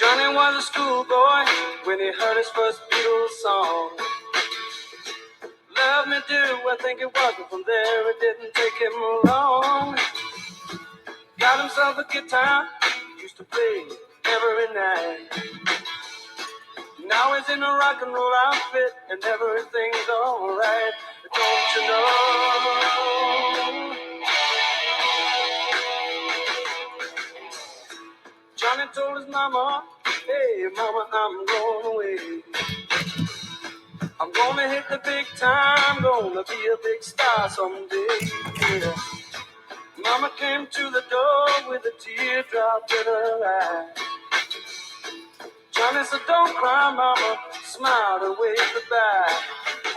Johnny was a schoolboy when he heard his first Beatles song. Love me do, I think it was, but from there it didn't take him long. Got himself a guitar, used to play every night. Now he's in a rock and roll outfit and everything's alright. Don't you know? Johnny told his mama, hey mama, I'm going away. I'm gonna hit the big time, gonna be a big star someday. Yeah. Mama came to the door with a teardrop in her eye. Johnny said, don't cry, mama, smiled and waved goodbye.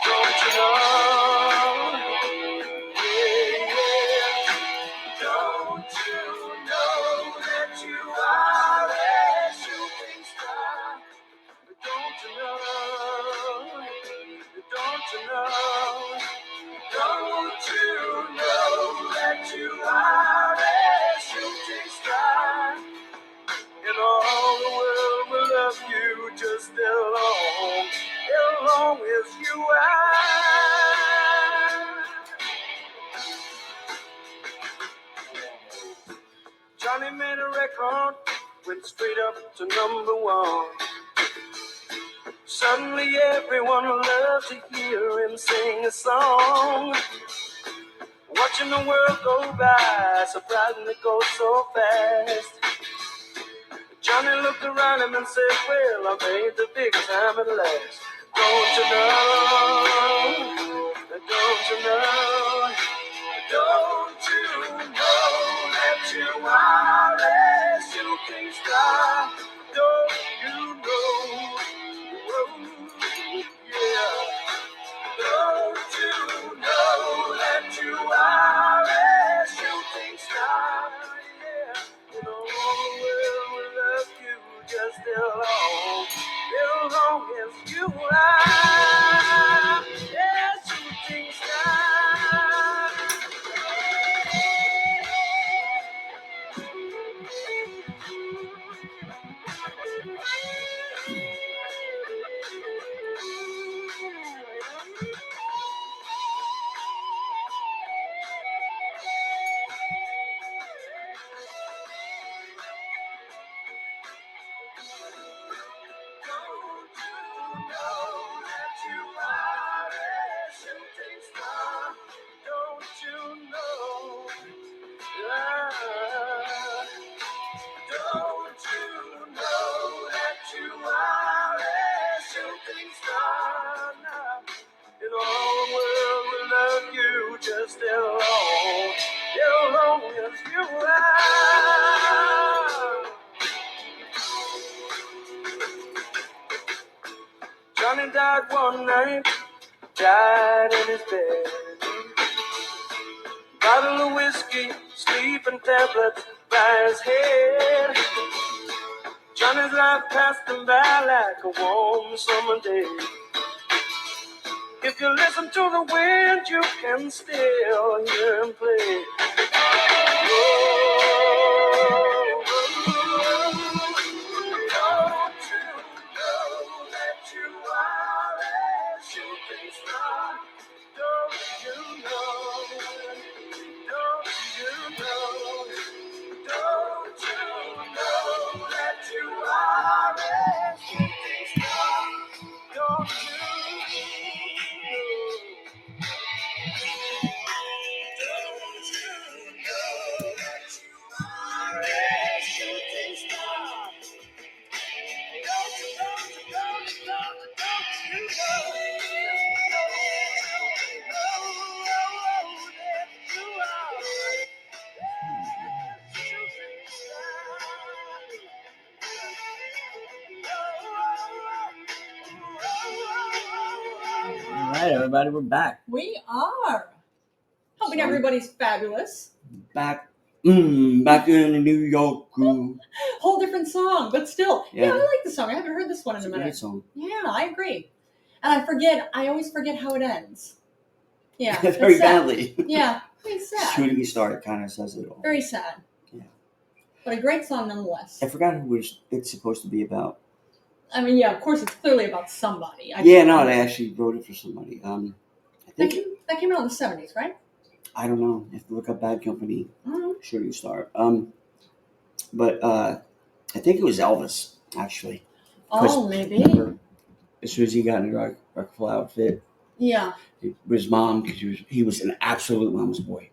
Don't you know? Yeah, yeah. Don't you know that you are a shooting star? Don't you know? Don't you know? Don't you know that you are a shooting star? And all the world will love you just as long as you are. Johnny made a record, went straight up to #1. Suddenly everyone loved to hear him sing a song. Watching the world go by, surprising it goes so fast. Johnny looked around him and said, well, I made the big time at last. Don't you know? Don't you know? Don't you know that you are a shooting star? Don't you know? Oh, yeah. Don't you know that you are a shooting star? Yeah. You know, all the world will love you just as long as you are. Yeah, shooting star. Just as long as you are. Johnny died one night, died in his bed. Bottle of whiskey, sleeping tablets by his head. Johnny's life passed him by like a warm summer day. If you listen to the wind, you can still hear him play. Oh, don't you know that you are a shooting star? Don't you know? Don't you know? Don't you know that you are a shooting star? Don't you? All right, everybody, we're back. We are. Hoping everybody's fabulous. Back in New York. Whole different song, but still. Yeah, I like the song. I haven't heard this one in a minute. Great song. Yeah, I agree. And I always forget how it ends. Yeah. It's very badly. Yeah, very sad. Shooting star, it kind of says it all. Very sad. Yeah. But a great song nonetheless. I forgot who it's supposed to be about. I mean, yeah, of course, it's clearly about somebody. They actually wrote it for somebody. I think that came out in the 70s, right? I don't know. You have to look up Bad Company. Mm-hmm. Shooting Star. But I think it was Elvis, actually. Oh, maybe. As soon as he got in a rockful outfit, yeah, it was mom, because he was an absolute mama's boy.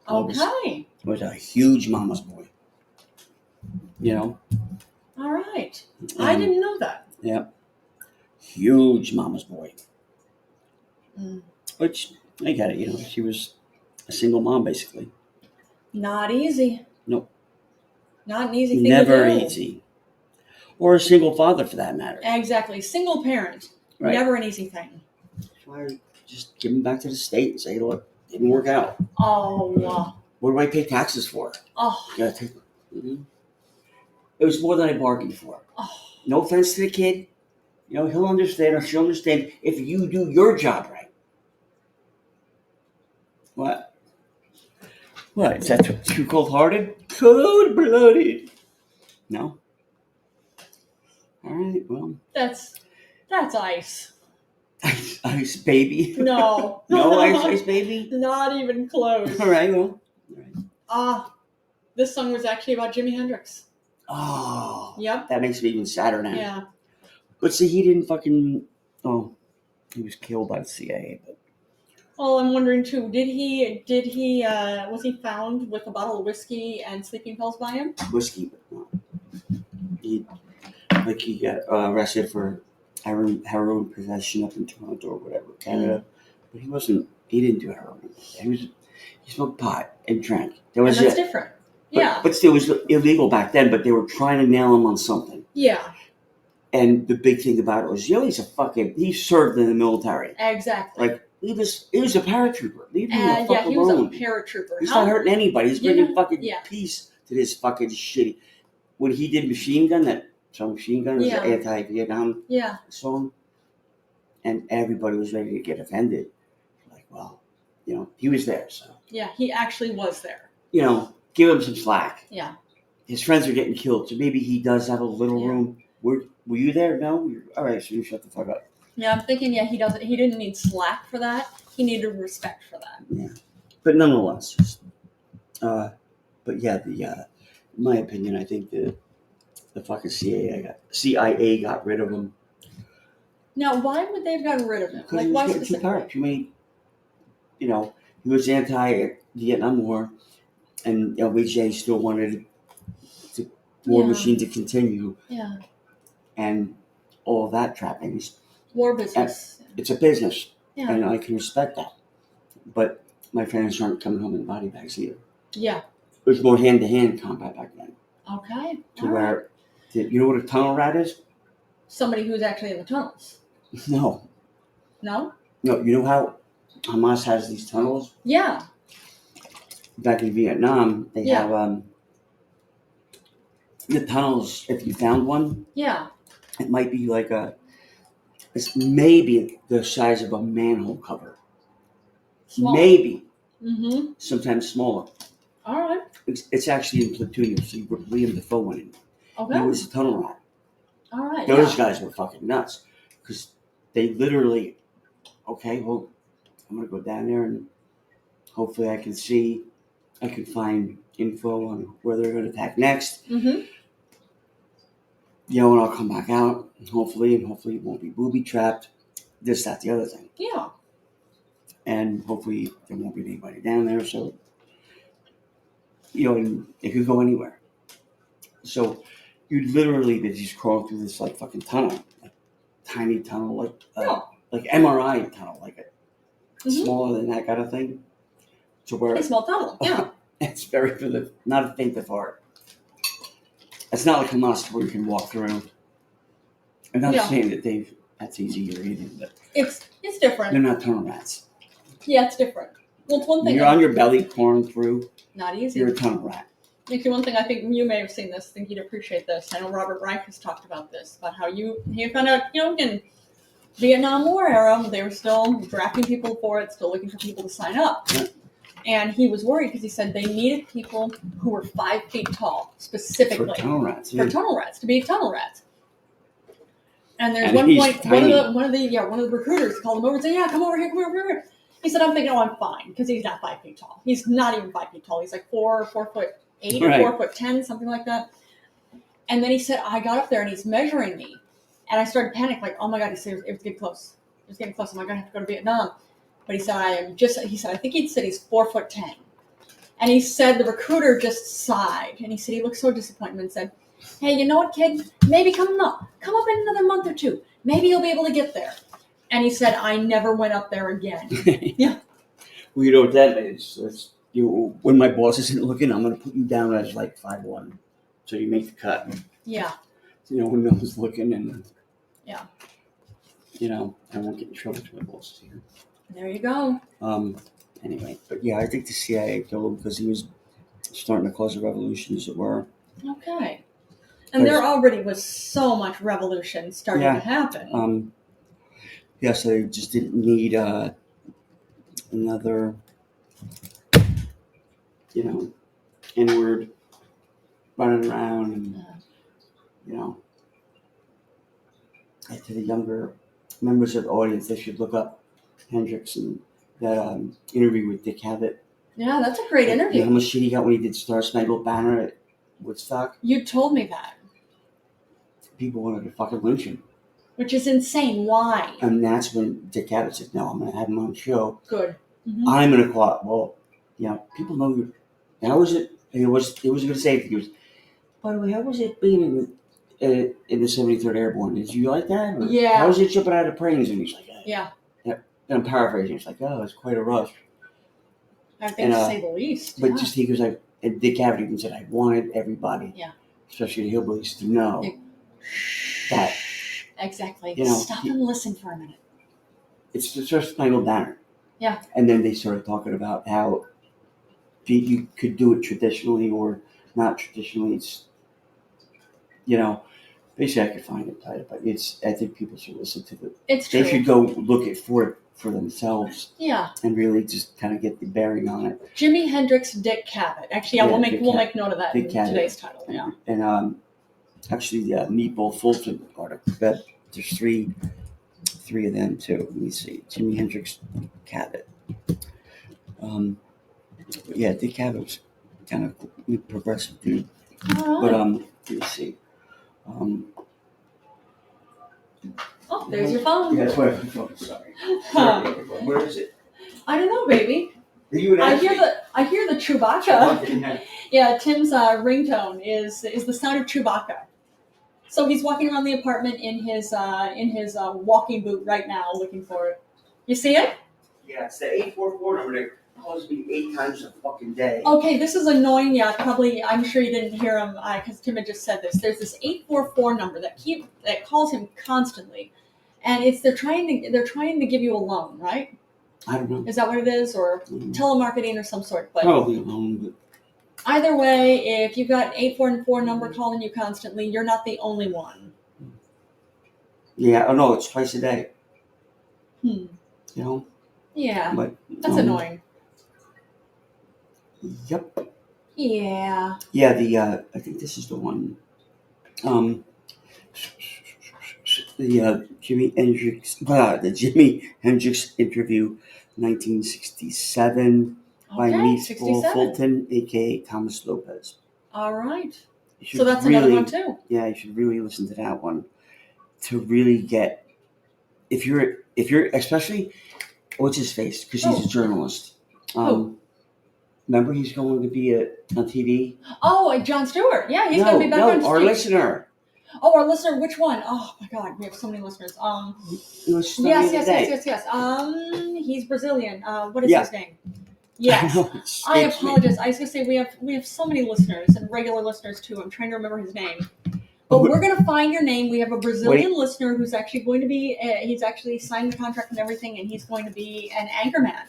Okay. He was a huge mama's boy. You know? All right. I didn't know that. Yeah. Huge mama's boy. Mm. Which, I get it, she was a single mom, basically. Not easy. Nope. Not an easy thing Never to do. easy. Or a single father, for that matter. Exactly. Single parent. Right. Never an easy thing. Why just give him back to the state and say, look, it didn't work out. Oh. What do I pay taxes for? Oh. Mm-hmm. It was more than I bargained for. Oh. No offense to the kid. He'll understand, or she'll understand, if you do your job right. What? What? Is that too cold-hearted? Cold-blooded. No? All right, well. That's ice. Ice baby? No. No ice baby? Not even close. All right, well. This song was actually about Jimi Hendrix. Oh. Yep. That makes me even sadder now. Yeah. But see, he didn't fucking... Oh, he was killed by the CIA, but... Well, I'm wondering too, was he found with a bottle of whiskey and sleeping pills by him? Whiskey, but no. He got arrested for heroin possession up in Toronto or whatever, Canada. But he didn't do heroin. He smoked pot and drank. That's different. Yeah. But still, it was illegal back then, but they were trying to nail him on something. Yeah. And the big thing about it was, he served in the military. Exactly. He was a paratrooper. Leave him the fuck alone. He was a paratrooper. He's not hurting anybody. He's bringing fucking Yeah. peace to this fucking shitty. When he did Machine Gun, that song Machine Gun was an anti-Vietnam song, and everybody was ready to get offended. Like, well, he was there, so. Yeah, he actually was there. Give him some slack. Yeah. His friends are getting killed, so maybe he does have a little room. Were you there? No? All right, so you shut the fuck up. Yeah, I'm thinking, he didn't need slack for that. He needed respect for that. Yeah. But nonetheless, but yeah, in my opinion, I think the fucking CIA got rid of him. Now, why would they have gotten rid of him? Because he was getting too powerful. Too many, he was anti-Vietnam War, and LBJ still wanted the war machine to continue. Yeah. And all of that trappings. War business. And it's a business. Yeah. And I can respect that. But my friends aren't coming home in body bags either. Yeah. It was more hand-to-hand combat back then. Okay. To where, you know what a tunnel rat is? Somebody who's actually in the tunnels. No. No? No, you know how Hamas has these tunnels? Yeah. Back in Vietnam, they have the tunnels, if you found one. Yeah. It might be it's maybe the size of a manhole cover. Small. Maybe. Mm-hmm. Sometimes smaller. All right. It's actually in Platoon. You see William Dafoe went in. Okay. He was a tunnel rat. All right. Those guys were fucking nuts. Because they literally, okay, well, I'm going to go down there and hopefully I can find info on where they're going to attack next. Mm-hmm. And I'll come back out, and hopefully it won't be booby-trapped, this, that, the other thing. Yeah. And hopefully there won't be anybody down there, so, and it could go anywhere. So you'd literally be just crawling through this, fucking tunnel, tiny tunnel, like MRI tunnel, smaller than that kind of thing. To where a small tunnel, yeah. It's very not a faint of heart. It's not like Hamas where you can walk through. I'm not saying that that's easy or anything, but it's different. They're not tunnel rats. Yeah, it's different. Well, it's one thing. You're on your belly crawling through. Not easy. You're a tunnel rat. Actually, one thing I think you may have seen this. I think you'd appreciate this. I know Robert Reich has talked about this, about how he found out, in Vietnam War era, they were still drafting people for it, still looking for people to sign up. Yeah. And he was worried because he said they needed people who were 5 feet tall, specifically. For tunnel rats. For tunnel rats, to be tunnel rats. And there's And one he's point, tiny. one of the recruiters called him over and said, "Yeah, come over here, come over here." He said, "I'm thinking, oh, I'm fine," because he's not 5 feet tall. He's not even 5 feet tall. He's like 4'8" or 4'10", something like that. And then he said, I got up there and he's measuring me, and I started panicking, like, oh my god, he said it was getting close. It was getting close. Am I gonna have to go to Vietnam? But he said, I think he said he's 4'10". And he said the recruiter just sighed, and he said he looked so disappointed and said, "Hey, you know what, kid? Maybe come up in another month or two. Maybe you'll be able to get there." And he said, I never went up there again. Yeah. Well, you know what that is. When my boss isn't looking, I'm going to put you down as like 5'1", so you make the cut. Yeah. When no one's looking, and yeah, I won't get in trouble with my bosses here. There you go. Anyway, but yeah, I think the CIA killed him because he was starting to cause a revolution, as it were. Okay. And there already was so much revolution starting to happen. So they just didn't need another, N-word running around, and to the younger members of the audience, they should look up Hendrix and that interview with Dick Cavett. Yeah, that's a great interview. You know how much shit he got when he did Star Spangled Banner at Woodstock? You told me that. People wanted to fucking lynch him. Which is insane. Why? And that's when Dick Cavett said, "No, I'm going to have him on the show. Good. Mm-hmm. I'm going to call it." Well, people know you. How was it? It was a good safety. He was, by the way, how was it being in the 73rd Airborne? Did you like that? Or yeah. How was it jumping out of planes? And he's like, yeah. And I'm paraphrasing. It's like, oh, it's quite a rush. I think to say the least. But just he was like, and Dick Cavett even said, I wanted everybody, especially the hillbillies, to know that. Exactly. Stop and listen for a minute. It's the Star Spangled Banner. Yeah. And then they started talking about how you could do it traditionally or not traditionally. It's, basically I could find it title, but I think people should listen to it. It's true. They should go look for it for themselves. Yeah. And really just kind of get the bearing on it. Jimi Hendrix, Dick Cavett. Actually, we'll make note of that in today's title. Yeah. And actually, the Meatball Fulton article. There's three of them too. Let me see. Jimi Hendrix, Cavett. Dick Cavett was kind of a progressive dude. But let me see. Oh, there's your phone. Yeah, that's why I'm phone. Sorry. Where is it? I don't know, baby. I hear the Chewbacca. Yeah, Tim's ringtone is the sound of Chewbacca. So he's walking around the apartment in his walking boot right now, looking for it. You see it? Yeah, it's the 844 number that calls me 8 times a fucking day. Okay, this is annoying. Yeah, probably. I'm sure you didn't hear him because Tim had just said this. There's this 844 number that calls him constantly, and they're trying to give you a loan, right? I don't know. Is that what it is, or telemarketing or some sort? But probably a loan, but. Either way, if you've got 844 number calling you constantly, you're not the only one. Yeah, oh no, it's twice a day. Yeah, but that's annoying. Yep. Yeah. Yeah, I think this is the one. The Jimi Hendrix interview, 1967. By Meatball Fulton, a.k.a. Thomas Lopez. All right. So that's another one, too. Yeah, you should really listen to that one to really get... If you're especially... What's his face? Because he's a journalist. Remember he's going to be on TV? Oh, Jon Stewart. Yeah, he's going to be back on TV. Our listener. Oh, our listener. Which one? Oh, my God. We have so many listeners. Yes. He's Brazilian. What is his name? Yes, I apologize. I was going to say we have so many listeners and regular listeners too. I'm trying to remember his name, but we're going to find your name. We have a Brazilian listener who's actually going to be. He's actually signed the contract and everything, and he's going to be an anchorman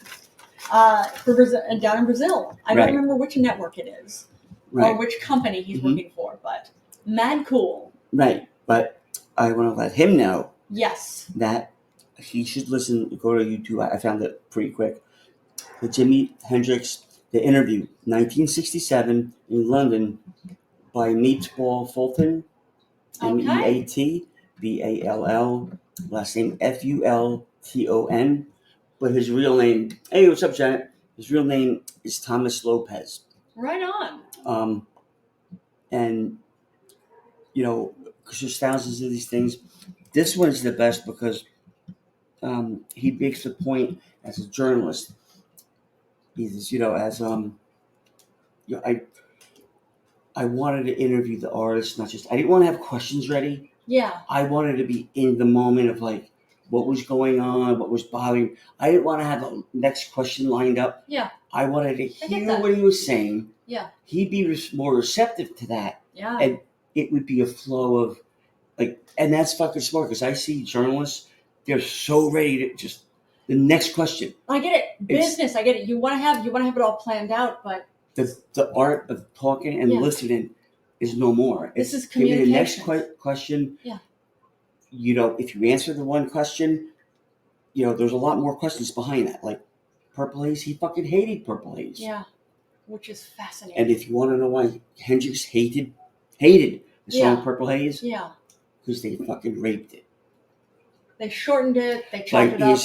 for Brazil, down in Brazil. I don't remember which network it is or which company he's working for, but mad cool. Right, but I want to let him know. Yes. That he should listen. Go to YouTube. I found it pretty quick. The Jimi Hendrix The interview, 1967 in London by Meatball Fulton, Meatball, last name Fulton, but his real name, hey, what's up, Janet? His real name is Thomas Lopez. Right on. And, because there's thousands of these things. This one's the best because he makes the point as a journalist. He says, I wanted to interview the artist, not just, I didn't want to have questions ready. Yeah. I wanted to be in the moment of like what was going on, what was bothering. I didn't want to have a next question lined up. Yeah. I wanted to hear what he was saying. Yeah. He'd be more receptive to that. Yeah. And it would be a flow of like, and that's fucking smart because I see journalists, they're so ready to just the next question. I get it. Business, I get it. You want to have it all planned out, but the art of talking and listening is no more. This is give me the next communication. question. Yeah. If you answer the one question, there's a lot more questions behind that. Like Purple Haze, he fucking hated Purple Haze. Yeah, which is fascinating. And if you want to know why Hendrix hated the song Purple Haze, because they fucking raped it. They shortened it. They chopped it up.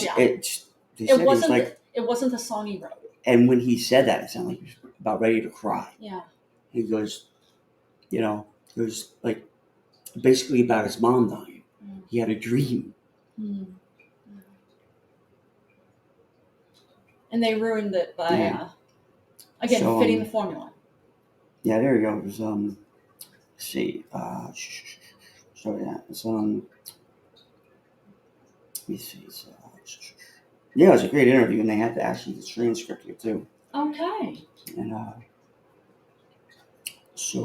It wasn't the song he wrote. And when he said that, it sounded like he was about ready to cry. Yeah. He goes, it was like basically about his mom dying. Mm. He had a dream. Mm. And they ruined it by, fitting the formula. Yeah, there you go. It was, let's see. So, yeah, it's, let me see. It's, it was a great interview, and they had to actually the transcript here, too. Okay. And, he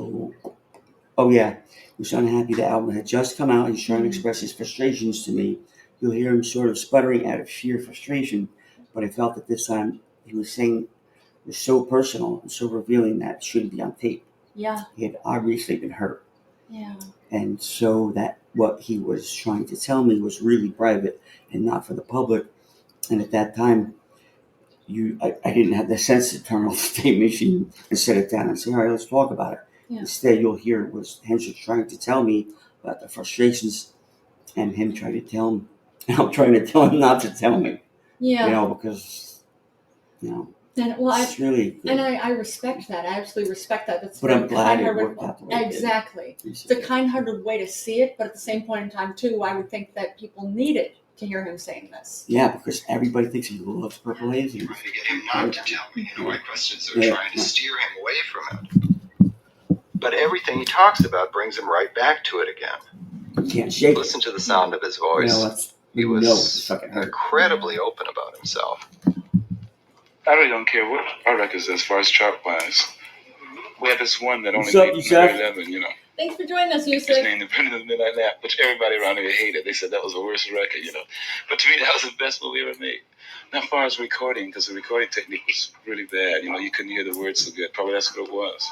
was unhappy the album had just come out. He's trying to express his frustrations to me. You'll hear him sort of sputtering out of sheer frustration, but I felt that this time he was saying it was so personal and so revealing that it shouldn't be on tape. Yeah. He had obviously been hurt. Yeah. And so that what he was trying to tell me was really private and not for the public. And at that time, I didn't have the sense to turn off the tape machine and set it down and say, all right, let's talk about it. Yeah. Instead, you'll hear what Hendrix trying to tell me about the frustrations and him trying to tell him, and I'm trying to tell him not to tell me. Yeah. Because, it's really good. And I respect that. I absolutely respect that. That's but I'm glad it worked out the way exactly. It's a kind-hearted way to see it, but at the same point in time, too, I would think that people needed to hear him saying this. Yeah, because everybody thinks he loves Purple Haze. Trying to get him not to tell me the right questions. They're trying to steer him away from it. But everything he talks about brings him right back to it again. You can't shake Listen to the sound of his voice. He was incredibly open about himself. I really don't care what our records as far as chart-wise. We had this one that only made number 11, Thanks for joining us, Yusuf. His name, Independent of the Midnight Nap, which everybody around here hated. They said that was the worst record, But to me, that was the best one we ever made. Now, as far as recording, because the recording technique was really bad. You couldn't hear the words so good. Probably that's what it was.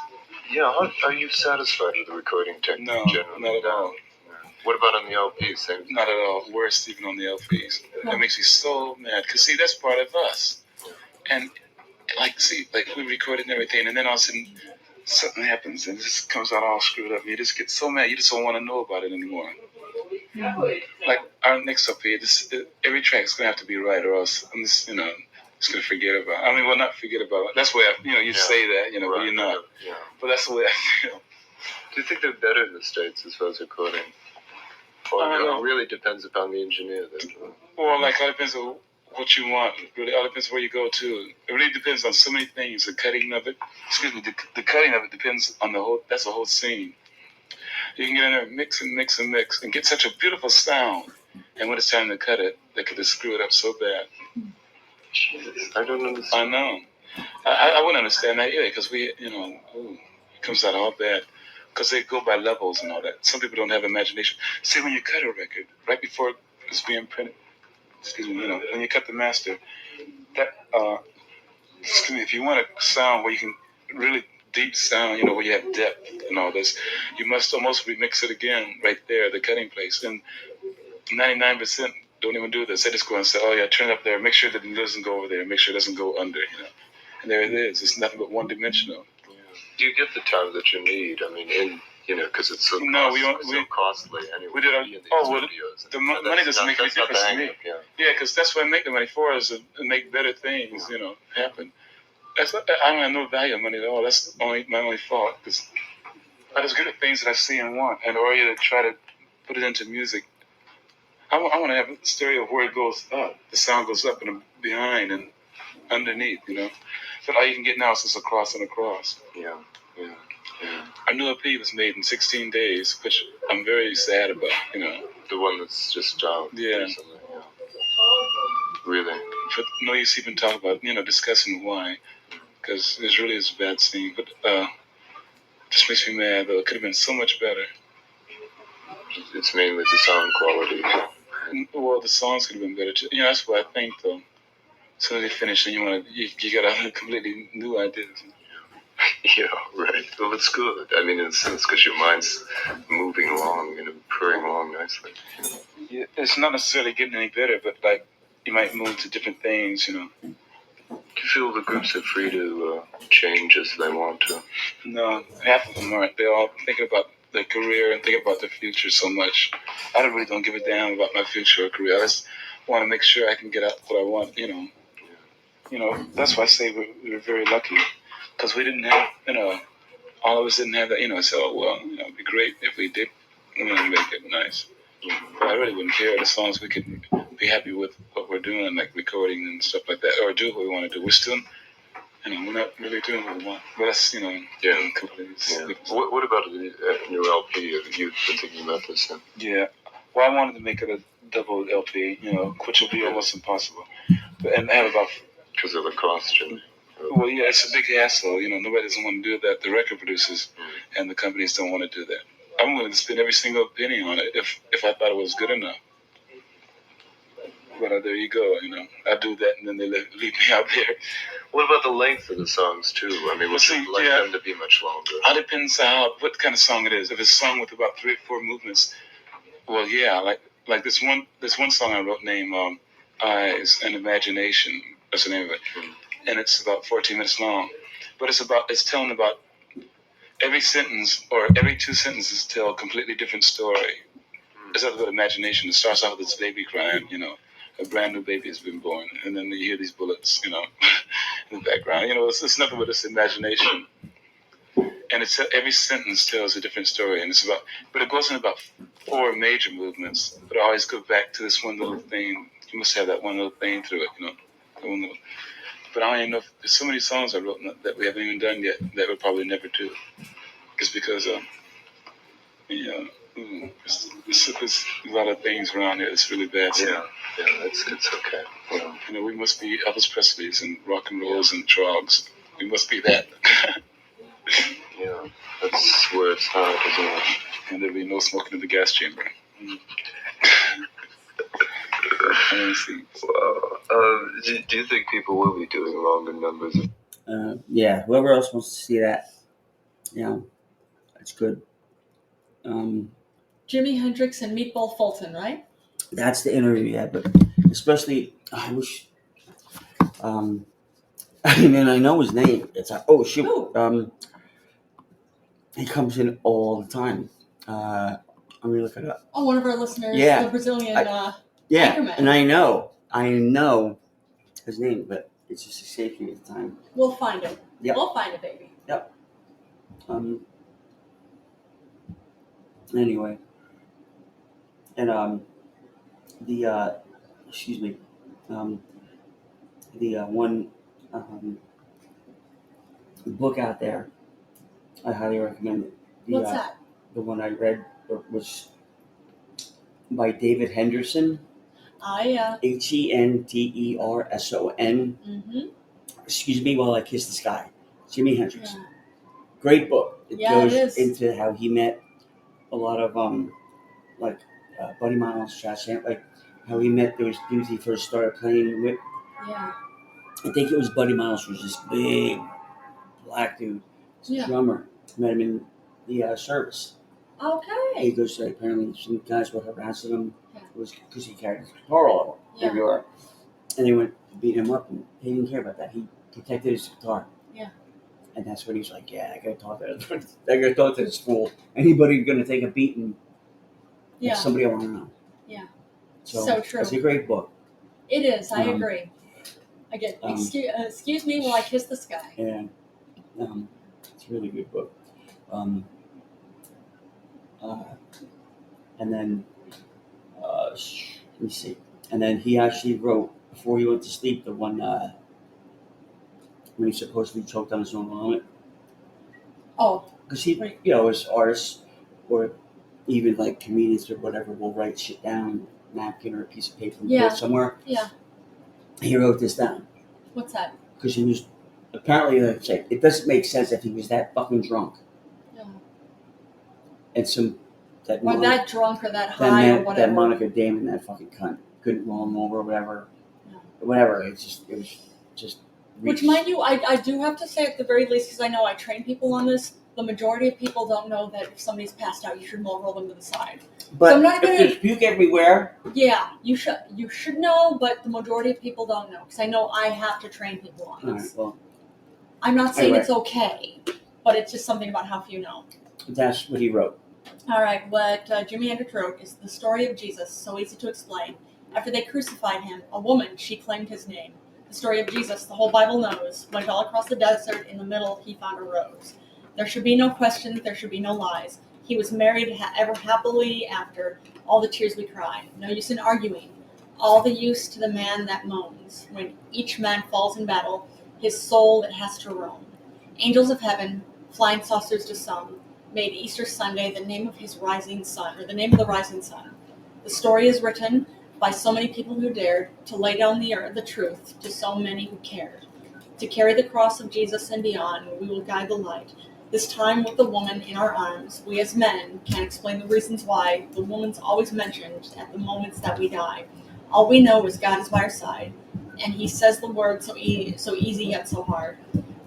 Yeah, are you satisfied with the recording technique? No, generally? not at all. What about on the LPs? Same? Not at all. Worse even on the LPs. That makes me so mad. Because, see, that's part of us. And, we recorded and everything, and then all of a sudden, something happens, and it just comes out all screwed up. You just get so mad. You just don't want to know about it anymore. Yeah. Like, our next LP, every track is going to have to be right, or else I'm just, just going to forget about it. Not forget about it. That's the way you say that, right, but you're not. Yeah. But that's the way I feel. Do you think they're better in the States as far as recording? Or it really depends upon the engineer? Well, all depends on what you want. It really all depends where you go to. It really depends on so many things. The cutting of it. The cutting of it depends on that's the whole scene. You can get in there and mix and get such a beautiful sound. And when it's time to cut it, they could just screw it up so bad. Jesus, I don't understand. I know. I wouldn't understand that either because it comes out all bad. Because they go by levels and all that. Some people don't have imagination. See, when you cut a record, right before it's being printed, when you cut the master, if you want a sound where you can really deep sound, where you have depth and all this, you must almost remix it again right there, the cutting place. And 99% don't even do this. They just go and say, oh yeah, turn it up there, make sure that it doesn't go over there, make sure it doesn't go under, And there it is. It's nothing but one-dimensional. Yeah. Do you get the time that you need? I mean, because it's so costly anyway. We did the money doesn't make any difference to me. Yeah, because that's what I make the money for, is to make better things, happen. I don't have no value of money at all. That's my only fault. Because I just get the things that I see and want, and or either try to put it into music. I want to have a stereo where it goes up. The sound goes up and behind and underneath, But all you can get now is just across and across. Yeah. Our new LP was made in 16 days, which I'm very sad about, The one that's just out. Yeah. Recently, yeah. Really? But no use even talking about, discussing why. Because it really is a bad scene. But just makes me mad, though. It could have been so much better. It's mainly the sound quality. Well, the songs could have been better, too. That's what I think, though. As soon as they finish, then you got a completely new ideas. Yeah, right. Well, it's good. I mean, in a sense, because your mind's moving along, purring along nicely. Yeah, it's not necessarily getting any better, but, like, you might move to different things, Do you feel the groups are free to change as they want to? No, half of them aren't. They're all thinking about their career and thinking about their future so much. I really don't give a damn about my future or career. I just want to make sure I can get out what I want, That's why I say we're very lucky. Because we didn't have, all of us didn't have that, so, it'd be great if we did, make it nice. But I really wouldn't care. As long as we could be happy with what we're doing, like recording and stuff like that, or do what we want to do. We're still, we're not really doing what we want. But that's, completely. Yeah. What about the new LP? Have you been thinking about this then? Yeah. Well, I wanted to make it a double LP, which would be almost impossible. And have about... Because of the cost, Well, yeah, it's a big hassle. Nobody doesn't want to do that. The record producers and the companies don't want to do that. I'm willing to spend every single penny on it if I thought it was good enough. But there you go, I do that and then they leave me out there. What about the length of the songs, too? I mean, would you like them to be much longer? It depends what kind of song it is. If it's a song with about 3 or 4 movements, well, yeah, like this one song I wrote named Eyes and Imagination. That's the name of it. And it's about 14 minutes long. But it's telling about every sentence or every 2 sentences tell a completely different story. It's all about imagination. It starts off with this baby crying, a brand new baby has been born, and then you hear these bullets, in the background. It's nothing but this imagination. And every sentence tells a different story, and but it goes in about 4 major movements, but I always go back to this one little thing. You must have that one little thing through it, But I don't even know if there's so many songs I wrote that we haven't even done yet that we'll probably never do. It's because, there's a lot of things around here that's really bad. So, yeah, it's okay. Yeah. We must be Elvis Presleys and rock and rolls and trogs. We must be that. Yeah, that's where it's hard, isn't it? And there'll be no smoking in the gas chamber. Wow. Do you think people will be doing longer numbers? Yeah, whoever else wants to see that, that's good. Jimi Hendrix and Meatball Fulton, right? That's the interview, yeah, but especially, I wish, and I know his name. It's oh shoot, he comes in all the time. Let me look it up. Oh, one of our listeners, Yeah. the Brazilian yeah, anchorman. And I know his name, but it's just escaping me at the time. We'll find it. Yep. We'll find it, baby. Yep. Anyway, and the excuse me, the one book out there, I highly recommend it. What's that? The one I read was by David Henderson. Yeah. Henterson. Mm-hmm. Excuse me while I kiss the sky. Jimi Hendrix. Yeah. Great book. It goes into how he met a lot of Buddy Miles, Josh, like how he met those dudes he first started playing with. Yeah. I think it was Buddy Miles, was this big black dude, drummer. Met him in the service. Okay. He goes, apparently some guys were harassing him. It was because he carried his guitar all over everywhere. And they went to beat him up, and he didn't care about that. He protected his guitar. Yeah. And that's when he's like, yeah, I gotta talk to this fool. Anybody gonna take a beating? Yeah. That's somebody I want to know. Yeah. So true. It's a great book. It is. I agree. Again, excuse me while I kiss the sky. Yeah. It's a really good book. And then, let me see. And then he actually wrote, before he went to sleep, the one when he supposedly choked on his own vomit. Oh. Because he, as artists or even like comedians or whatever will write shit down, napkin or a piece of paper and put it somewhere. Yeah. He wrote this down. What's that? Because he was apparently, it doesn't make sense if he was that fucking drunk. Yeah. And that drunk or that high or whatever. That Monica Damon, that fucking cunt, couldn't roll him over or whatever. Yeah. Whatever. It was just. Which, mind you, I do have to say at the very least, because I know I train people on this, the majority of people don't know that if somebody's passed out, you should roll them to the side. But so I'm not if there's puke everywhere. Yeah, you should know, but the majority of people don't know, because I know I have to train people on this. Right, well, I'm not saying it's okay, but it's just something about how few know. That's what he wrote. All right, what Jimi Hendrix wrote is the story of Jesus, so easy to explain. After they crucified him, a woman, she claimed his name. The story of Jesus, the whole Bible knows, went all across the desert. In the middle, he found a rose. There should be no questions, there should be no lies. He was married ever happily after, all the tears we cry. No use in arguing. All the use to the man that moans. When each man falls in battle, his soul it has to roam. Angels of heaven, flying saucers to some, made Easter Sunday the name of his rising sun, or the name of the rising sun. The story is written by so many people who dared to lay down the truth to so many who cared. To carry the cross of Jesus and beyond, we will guide the light. This time with the woman in our arms, we as men can't explain the reasons why the woman's always mentioned at the moments that we die. All we know is God is by our side, and he says the word so easy yet so hard.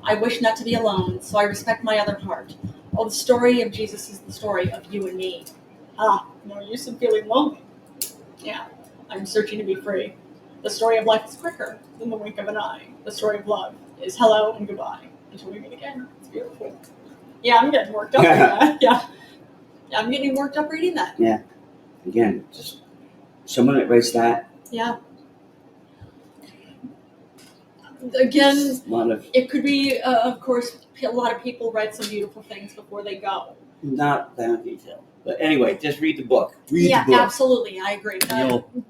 I wish not to be alone, so I respect my other part. Oh, the story of Jesus is the story of you and me. No use in feeling lonely. Yeah. I'm searching to be free. The story of life is quicker than the wink of an eye. The story of love is hello and goodbye until we meet again. It's beautiful. Yeah, I'm getting worked up. Yeah, I'm getting worked up reading that. Yeah. Again, just someone that writes that. Yeah. Again, it could be, of course, a lot of people write some beautiful things before they go. Not that detailed. But anyway, just read the book. Read the book. Absolutely, I agree.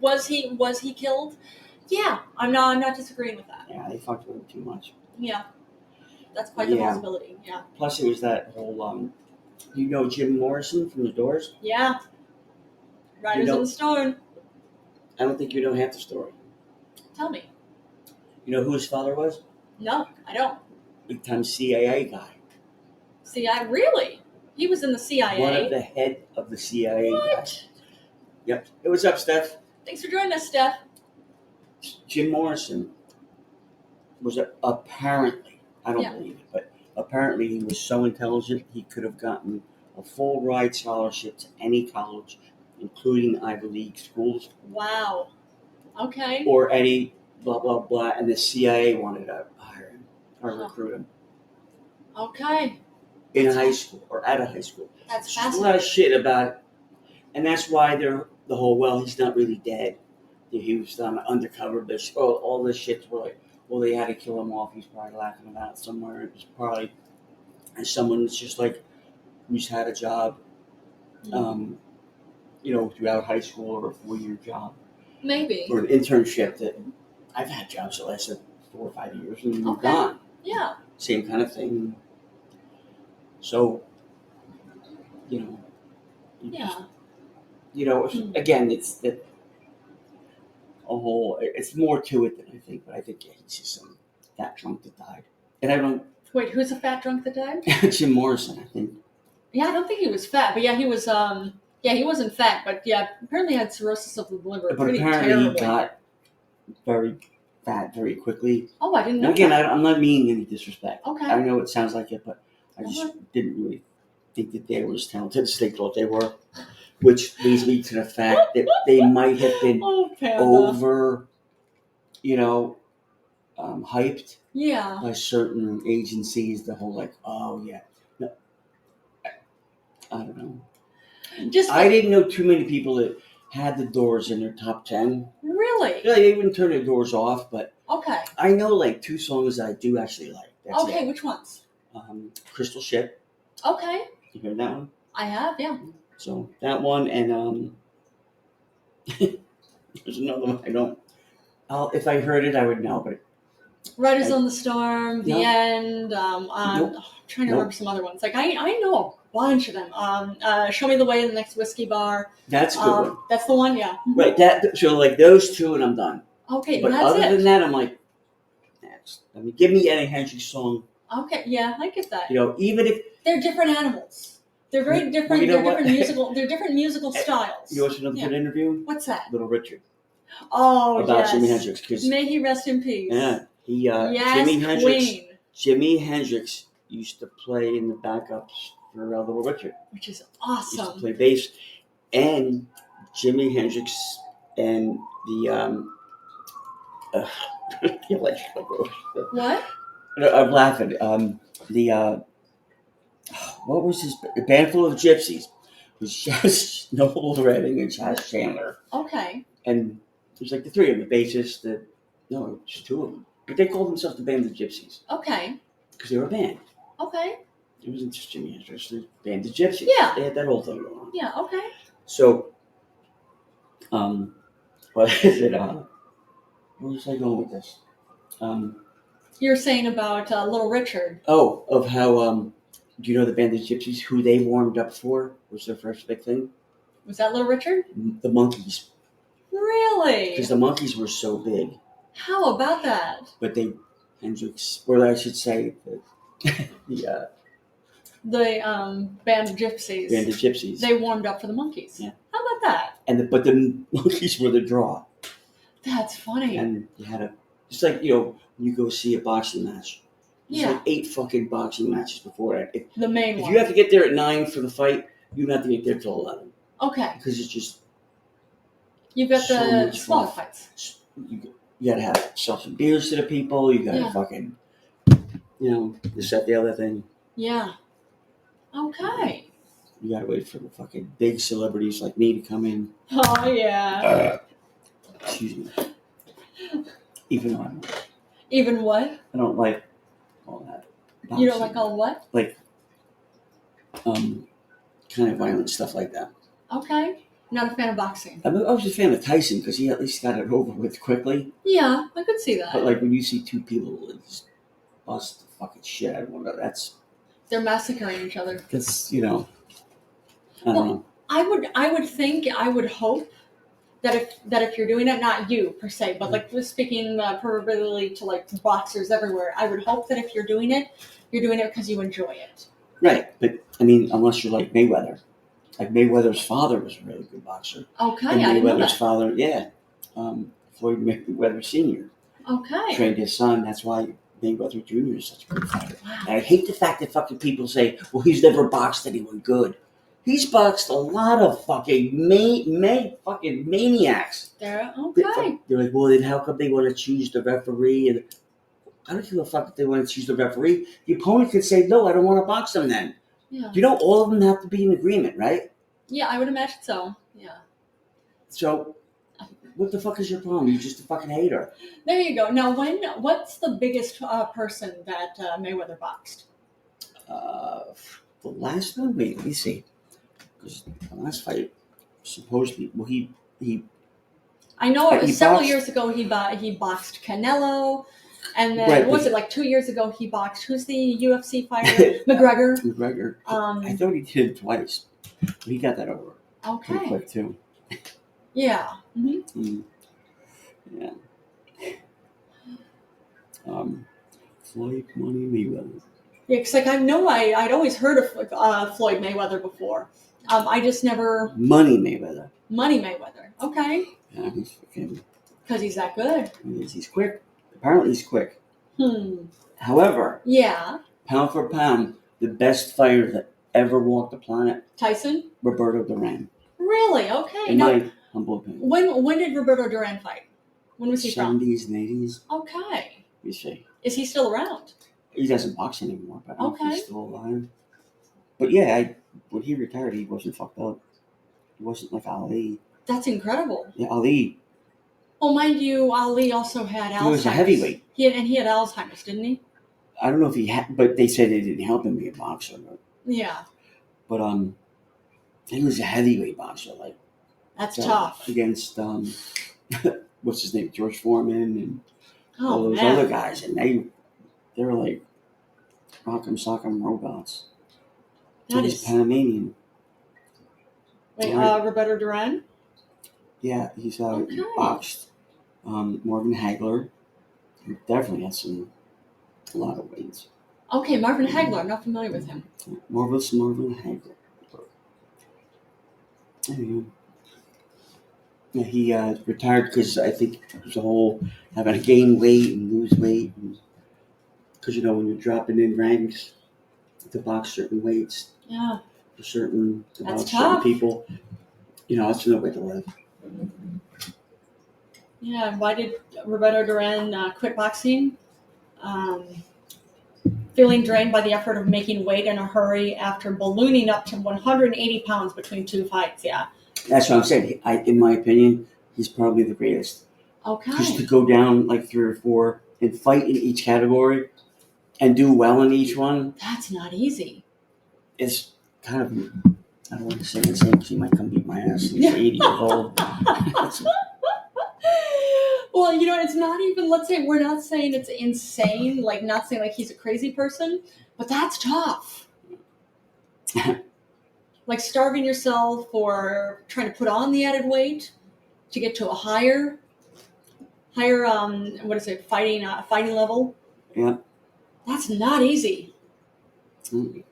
Was he killed? Yeah, I'm not disagreeing with that. Yeah, they fucked with him too much. Yeah, that's quite the possibility. Yeah. Plus, it was that whole Jim Morrison from The Doors. Yeah. Riders on the Storm. I don't think you know half the story. Tell me. You know who his father was? No, I don't. Big time CIA guy. CIA, really? He was in the CIA. One of the head of the CIA. What? Guys. Yep. It was up, Steph. Thanks for joining us, Steph. Jim Morrison was apparently, I don't believe it, but apparently he was so intelligent he could have gotten a full ride scholarship to any college, including Ivy League schools. Wow. Okay. Or any blah, blah, blah, and the CIA wanted to hire him or recruit him. Okay. In high school or at a high school. That's There's fascinating. a lot of shit about it. And that's why the whole, he's not really dead. He was on undercover. All this shit were like, they had to kill him off. He's probably laughing about it somewhere. It was probably someone that's just like, who's had a job, throughout high school or a 4-year job. Maybe. Or an internship that I've had jobs that lasted 4 or 5 years and moved on. Yeah. Same kind of thing. So, again, it's that it's more to it than I think, but I think he's just some fat drunk that died. And I don't. Wait, who's a fat drunk that died? Jim Morrison, I think. Yeah, I don't think he was fat, but he was. He wasn't fat, but apparently had cirrhosis of the liver. But apparently he got very fat very quickly. Oh, I didn't know. And again, that. I'm not meaning any disrespect. Okay. I know it sounds like it, but I just didn't really think that they were as talented as they thought they were. Which leads me to the fact that they might have been over, hyped Yeah. by certain agencies. The whole like, oh yeah, no, I don't know. Just I didn't know too many people that had the Doors in their top 10. really. Yeah, they even turn their Doors off, but Okay. I know like 2 songs that I do actually like. That's Okay, it. which ones? Crystal Ship. Okay. You heard that one? I have, yeah. So that one, and there's another one I don't. If I heard it, I would know, but Riders on the Storm, The No. End. Nope. I'm trying to Nope. remember some other ones. Like I know a bunch of them. Show Me the Way to the Next Whiskey Bar. that's a good one. That's the one, yeah. Right. That so like those 2, and I'm done. Okay, But that's other it. than that, I'm like, next. I mean, give me any Hendrix song. Okay, yeah, I get that. You know, even if They're different animals. They're very different. You know They're what? different musical. They're different musical styles. you watched another Yeah. good interview, What's that? Little Richard, Oh, about yes. Jimi Hendrix, because May he rest in peace. he Yes, Jimi Hendrix. Queen. Jimi Hendrix used to play in the backups for Little Richard. Which is He used to awesome. play bass, and Jimi Hendrix and the you're like, What? I'm laughing. What was his band full of gypsies? It was Chas Noel Redding and Chas Chandler, Okay. and it was like the 3 of them, the bassist. No, it was just 2 of them, but they called themselves the Band of Gypsies Okay. because they were a band. Okay. It wasn't just Jimi Hendrix, the Band of Gypsies. Yeah. They had that whole thing going on. Yeah. Okay. So, what is it? Where was I going with this? You're saying about Little Richard. Of how do you know the Band of Gypsies? Who they warmed up for was their first big thing? Was that Little Richard? The Monkees, Really? because the Monkees were so big, How about that? but Hendrix, or I should say, the The Band of Gypsies. Band of Gypsies. They warmed up for the Monkees. Yeah. How about that? But the Monkees were the draw, That's funny. and you had just like when you go see a boxing match. There's Yeah. like 8 fucking boxing matches before it. The main If one. you have to get there at 9 for the fight, you have to get there till 11 Okay. because it's just You've got so the much smaller fun. fights. you gotta have sell some beers to the people. You gotta Yeah. fucking this that the other thing. Yeah. Okay. You gotta wait for the fucking big celebrities like me to come in. Oh yeah. Excuse me. Even though Even what? I don't like all that. You don't like all what? Kind of violent stuff like that. Okay. Not a fan of boxing. I was a fan of Tyson because he at least got it over with quickly. Yeah, I could see that. But like when you see 2 people just bust the fucking shit out of one another, They're massacring each other. that's I don't know. I would hope that if you're doing it, not you per se, but like speaking proverbially to like boxers everywhere, I would hope that if you're doing it because you enjoy it. Right, but I mean, unless you're like Mayweather. Like Mayweather's father was a really good boxer. Okay, And I didn't know Mayweather's that. father, Floyd Mayweather Sr. Okay. trained his son. That's why Mayweather Jr. is such a good fighter. Wow. And I hate the fact that fucking people say, well, he's never boxed anyone good. He's boxed a lot of fucking fucking maniacs. They're okay. They're like, well, then how come they want to choose the referee? And I don't give a fuck if they want to choose the referee. The opponent could say, no, I don't want to box them then. Yeah. You know, all of them have to be in agreement, right? Yeah, I would imagine so. Yeah. So, what the fuck is your problem? You're just a fucking hater. There you go. Now, what's the biggest person that Mayweather boxed? The last one? Wait, let me see. Because the last fight, supposedly, well, he I know it He was several boxed- years ago he boxed Canelo, and then Right, what was but- it like 2 years ago he boxed who's the UFC fighter McGregor? McGregor. I thought he did it twice. He got that over pretty Okay. quick, too. Yeah. hmm Yeah. Floyd Money Mayweather. Yeah, because like I'd always heard of Floyd Mayweather before. I just never Money Mayweather. Money Mayweather. Okay. Yeah, he's fucking. Because he's that good. He's quick. Apparently, he's quick. However, Yeah. pound for pound, the best fighter that ever walked the planet, Tyson. Roberto Duran. Really? Okay. In Now, my humble opinion. when did Roberto Duran fight? When was he from? 70s and 80s. Okay. me see. Is he still around? He doesn't box anymore, but I don't know if Okay. he's still alive. But yeah, when he retired, he wasn't fucked up. He wasn't like Ali. That's incredible. Yeah, Ali. Well, mind you, Ali also had Alzheimer's. He was a heavyweight. He had Alzheimer's, didn't he? I don't know if he had, but they said it didn't help him be a boxer. Yeah. But he was a heavyweight boxer, like That's tough. against what's his name, George Foreman, and all those man. other guys, and they were like rock'em sock'em robots. That He's is. Panamanian. Wait, Right. Roberto Duran? Yeah, he's Okay. boxed Marvin Hagler. He definitely has a lot of weights. Okay, Marvin Hagler. I'm not familiar with him. Marvin Hagler. Anyway. Yeah, he retired because I think it was the whole having to gain weight and lose weight. Because, when you're dropping in ranks to box certain weights, Yeah. for certain That's certain tough. people, it's no way to live. Yeah, and why did Roberto Duran quit boxing? Feeling drained by the effort of making weight in a hurry after ballooning up to 180 pounds between two fights. Yeah. That's what I'm saying. In my opinion, he's probably the greatest. Okay. Just to go down like 3 or 4 and fight in each category and do well in each one. That's not easy. It's kind of, I don't want to say insane because he might come beat my ass. He's 80 years old. Well, it's not even, let's say, we're not saying it's insane, like not saying like he's a crazy person, but that's tough. Like starving yourself or trying to put on the added weight to get to a higher, fighting level. Yeah. That's not easy. Mm.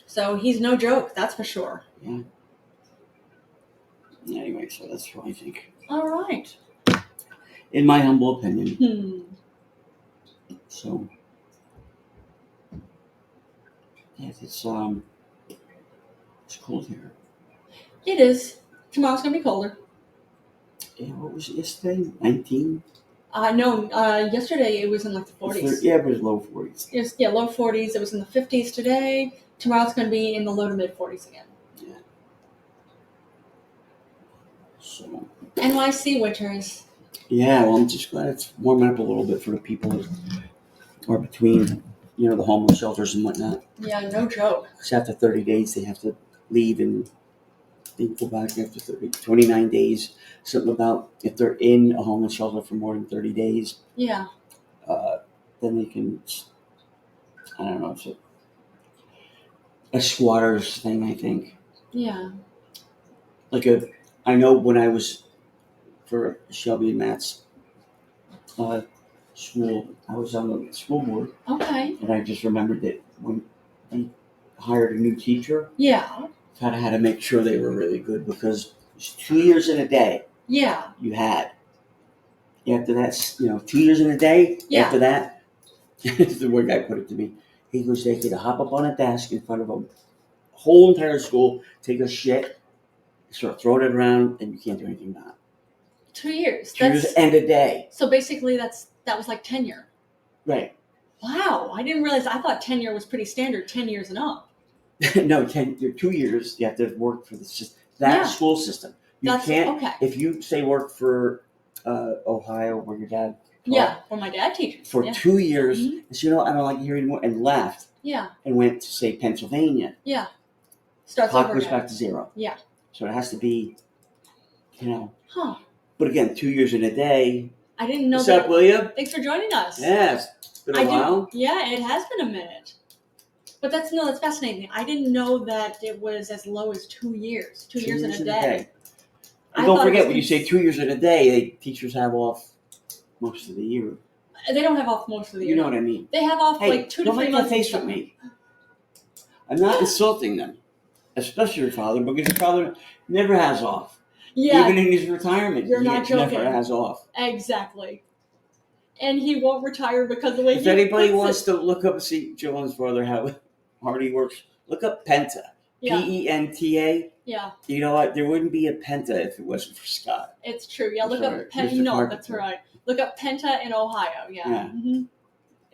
So he's no joke, that's for sure. Yeah. Anyway, so that's what I think. All right. In my humble opinion. So, yeah, it's cold here. It is. Tomorrow's going to be colder. Yeah, what was it yesterday? 19? No, yesterday it was in like the 40s. Yeah, it was low 40s. It was, low 40s. It was in the 50s today. Tomorrow's going to be in the low to mid 40s again. Yeah. So. NYC winters. Yeah, well, I'm just glad it's warming up a little bit for the people that are between, the homeless shelters and whatnot. Yeah, no joke. Because after 30 days, they have to leave and they go back after 29 days. Something about if they're in a homeless shelter for more than 30 days. Yeah. Then they can, I don't know, it's a squatter's thing, I think. Yeah. I know when I was for Shelby and Matt's school, I was on the school board. Okay. And I just remembered that when they hired a new teacher, yeah, kind of had to make sure they were really good because it was 2 years in a day. Yeah. You had. After that, 2 years in a day. Yeah. After that, the one guy put it to me. He goes, they could hop up on a desk in front of a whole entire school, take a shit, sort of throw it around, and you can't do anything about it. 2 years. 2 years and a day. So basically, that was like tenure. Right. Wow, I didn't realize. I thought tenure was pretty standard, 10 years and up. No, 2 years. You have to work for that school system. You can't. Okay. If you say work for Ohio, where your dad. Where my dad teaches. For 2 years, and so I don't like here anymore, and left. Yeah. And went to say Pennsylvania. Yeah. Starts Clock over goes again. back to 0. Yeah. So it has to be, Huh. But again, 2 years in a day. I didn't know. What's up, William? Thanks for joining us. Yes. It's been a while. Yeah, it has been a minute. But that's fascinating. I didn't know that it was as low as 2 years. 2 years in a day. And don't forget, when you say 2 years in a day, teachers have off most of the year. They don't have off most of the year. You know what I mean? They have off 2 to 3 months. Don't make a face with me. I'm not insulting them, especially your father, because your father never has off. Yeah. Even in his retirement, You're not joking. Never has off. Exactly. And he won't retire because the way if anybody wants to look up and see Joan's father, how hard he works, look up Penta. Yeah. Penta. Yeah. You know what? There wouldn't be a Penta if it wasn't for Scott. It's true. Yeah, look That's up right. Penta. No, that's right. Look up Penta in Ohio. Yeah. Yeah. Mm-hmm.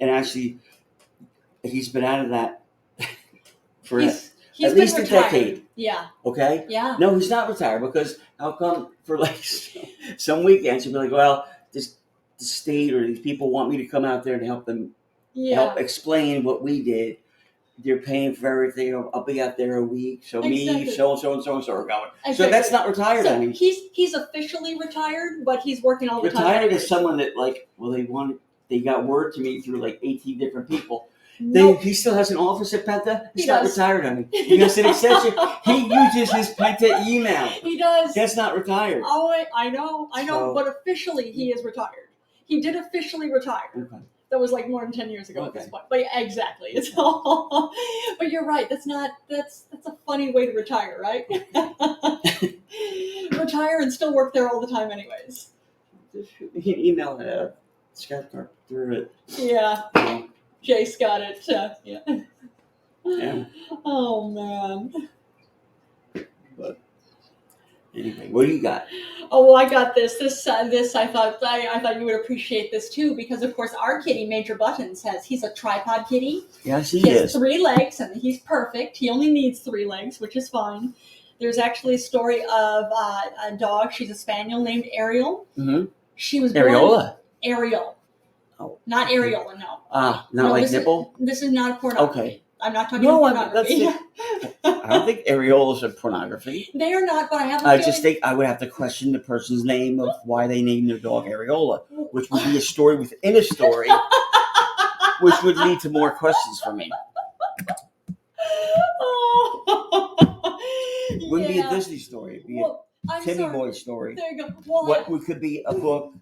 And actually, he's been out of that for He's at been least a retired. decade. Yeah. Okay? Yeah. No, he's not retired because how come for like some weekends he'll be like, well, the state or these people want me to come out there and help them help explain what we did. They're paying for everything. I'll be out there a week. So me, so and so are going. Exactly. So that's not retired. So I mean, he's officially retired, but he's working all the time. Retired is someone that like, well, they got word to me through like 18 different people. Nope. He still has an office at Penta. He's He not does. retired, honey. He has an extension. He uses his Penta email. He does. That's not retired. Oh, I know, So- but officially he is retired. He did officially retire. Okay. That was like more than 10 years ago at Okay. this point. But yeah, exactly. It's all. But you're right. That's a funny way to retire, right? Retire and still work there all the time, anyways. Just shoot me an email Scott through it. Yeah. Yeah. Jace got it. Yeah. Yeah. Oh man. But anyway, what do you got? Oh, well, I got this. This I thought you would appreciate this too, because of course our kitty Major Buttons he's a tripod kitty. Yes, He has 3 legs, and he's perfect. He only needs 3 legs, which is fine. There's actually a story of a dog. She's a spaniel named Ariel. Mm-hmm. She was born Areola. Ariel. Oh. Not Areola, no. Not No, like this nipple. This is not pornography. Okay. I'm not talking No, about pornography. I don't think areolas are pornography. They are not, but I have a I feeling. just think I would have to question the person's name of why they named their dog Areola, which would be a story within a story, which would lead to more questions for me. It wouldn't be a Disney story. It'd be a Timmyboy story. There you go. Well, What could be a book,